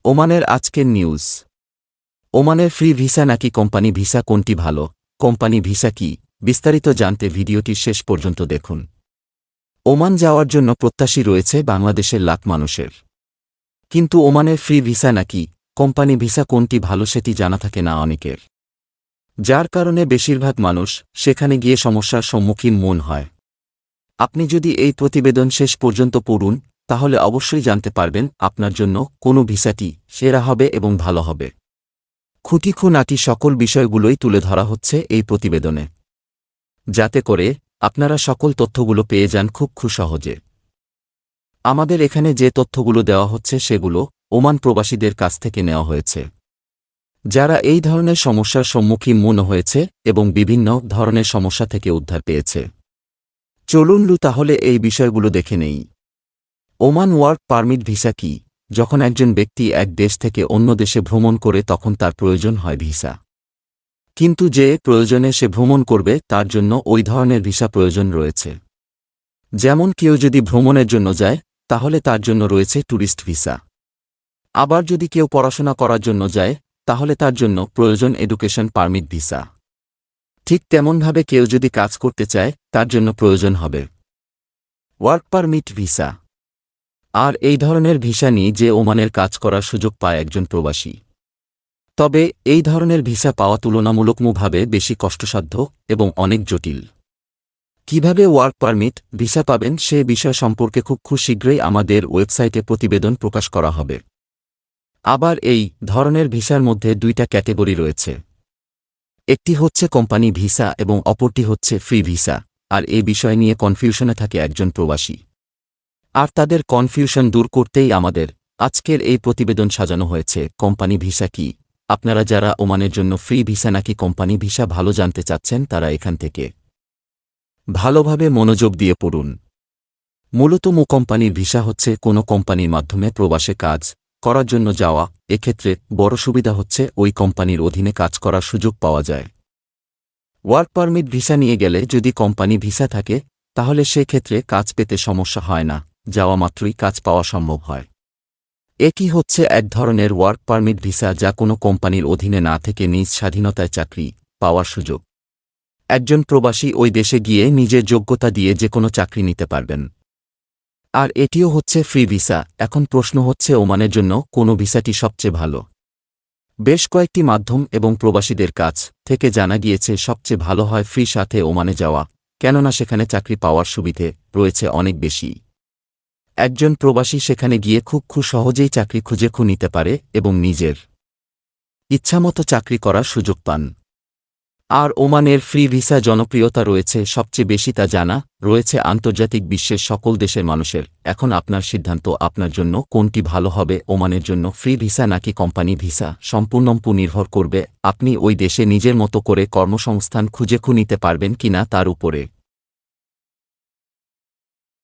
ওমানের আজকের নিউজ। ওমানের ফ্রি ভিসা নাকি কোম্পানি ভিসা, কোনটি ভালো? কোম্পানি ভিসা কি? বিস্তারিত জানতে ভিডিওটি শেষ পর্যন্ত দেখুন। ওমান যাওয়ার জন্য প্রত্যাশী রয়েছে বাংলাদেশের লাখ মানুষের, কিন্তু ওমানের ফ্রি ভিসা নাকি কোম্পানি ভিসা, কোনটি ভালো সেটি জানা থাকে না অনেকের, যার কারণে বেশিরভাগ মানুষ সেখানে গিয়ে সমস্যার সম্মুখীন হয়। আপনি যদি এই প্রতিবেদন শেষ পর্যন্ত পড়ুন, তাহলে অবশ্যই জানতে পারবেন আপনার জন্য কোন ভিসাটি সেরা হবে এবং ভালো হবে। খুঁটিনাটি সকল বিষয়গুলোই তুলে ধরা হচ্ছে এই প্রতিবেদনে, যাতে করে আপনারা সকল তথ্যগুলো পেয়ে যান খুব সহজে। আমাদের এখানে যে তথ্যগুলো দেওয়া হচ্ছে সেগুলো ওমান প্রবাসীদের কাছ থেকে নেওয়া হয়েছে, যারা এই ধরনের সমস্যার সম্মুখীন হয়েছে এবং বিভিন্ন ধরনের সমস্যা থেকে উদ্ধার পেয়েছে। চলুন তাহলে এই বিষয়গুলো দেখে নেই। ওমান ওয়ার্ক পারমিট ভিসা কি? যখন একজন ব্যক্তি এক দেশ থেকে অন্য দেশে ভ্রমণ করে তখন তার প্রয়োজন হয় ভিসা, কিন্তু যে প্রয়োজনে সে ভ্রমণ করবে তার জন্য ওই ধরনের ভিসা প্রয়োজন রয়েছে। যেমন কেউ যদি ভ্রমণের জন্য যায় তাহলে তার জন্য রয়েছে ট্যুরিস্ট ভিসা। আবার যদি কেউ পড়াশোনা করার জন্য যায় তাহলে তার জন্য প্রয়োজন এডুকেশন পারমিট ভিসা। ঠিক তেমনভাবে কেউ যদি কাজ করতে চায় তার জন্য প্রয়োজন হবে ওয়ার্ক পারমিট ভিসা। আর এই ধরনের ভিসা নিয়ে যে ওমানের কাজ করার সুযোগ পায় একজন প্রবাসী। তবে এই ধরনের ভিসা পাওয়া তুলনামূলকভাবে বেশি কষ্টসাধ্য এবং অনেক জটিল। কিভাবে ওয়ার্ক পারমিট ভিসা পাবেন সে বিষয় সম্পর্কে খুব শীঘ্রই আমাদের ওয়েবসাইটে প্রতিবেদন প্রকাশ করা হবে। আবার এই ধরনের ভিসার মধ্যে দুইটা ক্যাটেগরি রয়েছে, একটি হচ্ছে কোম্পানি ভিসা এবং অপরটি হচ্ছে ফ্রি ভিসা। আর এই বিষয় নিয়ে কনফিউশনে থাকে একজন প্রবাসী, আর তাদের কনফিউশন দূর করতেই আমাদের আজকের এই প্রতিবেদন সাজানো হয়েছে। কোম্পানি ভিসা কি? আপনারা যারা ওমানের জন্য ফ্রি ভিসা নাকি কোম্পানি ভিসা ভালো জানতে চাচ্ছেন তারা এখান থেকে ভালোভাবে মনোযোগ দিয়ে পড়ুন। মূলত কোম্পানির ভিসা হচ্ছে কোনো কোম্পানির মাধ্যমে প্রবাসে কাজ করার জন্য যাওয়া। এক্ষেত্রে বড় সুবিধা হচ্ছে ওই কোম্পানির অধীনে কাজ করার সুযোগ পাওয়া যায়। ওয়ার্ক পারমিট ভিসা নিয়ে গেলে যদি কোম্পানি ভিসা থাকে তাহলে সেক্ষেত্রে কাজ পেতে সমস্যা হয় না, যাওয়া মাত্রই কাজ পাওয়া সম্ভব হয়। একই হচ্ছে এক ধরনের ওয়ার্ক পারমিট ভিসা, যা কোনো কোম্পানির অধীনে না থেকে নিজ স্বাধীনতায় চাকরি পাওয়ার সুযোগ। একজন প্রবাসী ওই দেশে গিয়ে নিজের যোগ্যতা দিয়ে যে কোনো চাকরি নিতে পারবেন। আর এটিও হচ্ছে ফ্রি ভিসা। এখন প্রশ্ন হচ্ছে ওমানের জন্য কোন ভিসাটি সবচেয়ে ভালো? বেশ কয়েকটি মাধ্যম এবং প্রবাসীদের কাছ থেকে জানা গিয়েছে সবচেয়ে ভালো হয় ফ্রি সাথে ওমানে যাওয়া, কেননা সেখানে চাকরি পাওয়ার সুবিধে রয়েছে অনেক বেশি। একজন প্রবাসী সেখানে গিয়ে খুব সহজেই চাকরি খুঁজে নিতে পারে এবং নিজের ইচ্ছামতো চাকরি করার সুযোগ পান। আর ওমানের ফ্রি ভিসা জনপ্রিয়তা রয়েছে সবচেয়ে বেশি তা জানা রয়েছে আন্তর্জাতিক বিশ্বের সকল দেশের মানুষের। এখন আপনার সিদ্ধান্ত আপনার জন্য কোনটি ভালো হবে, ওমানের জন্য ফ্রি ভিসা নাকি কোম্পানি ভিসা, সম্পূর্ণ নির্ভর করবে আপনি ওই দেশে নিজের মতো করে কর্মসংস্থান খুঁজে নিতে পারবেন কিনা তার উপরে।